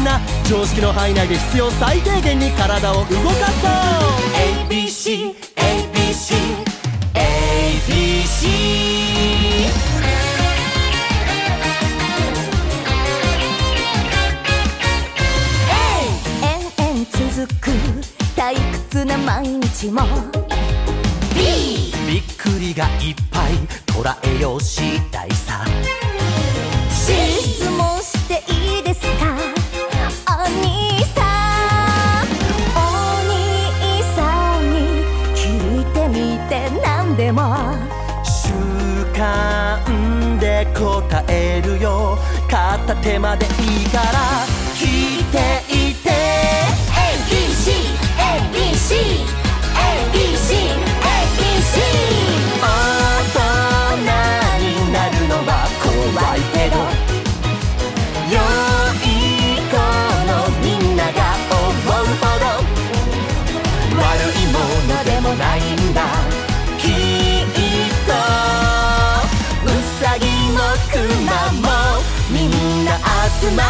な常識の範囲内で必要最低限に体を動かそう。 ABC ABC ABC 延々続く退屈な毎日も B びっくりがいっぱい捉えよう次第さ。 C 質問していいですかお兄さん。お兄さんに聞いてみて何でも習慣で答えるよ。片手までいいから聞いていて。 ABC ABC ABC ABC 大人になるのは怖いけど良い子のみんなが思うほど悪いものでもないんだ。きっとウサギもクマもみんな集ま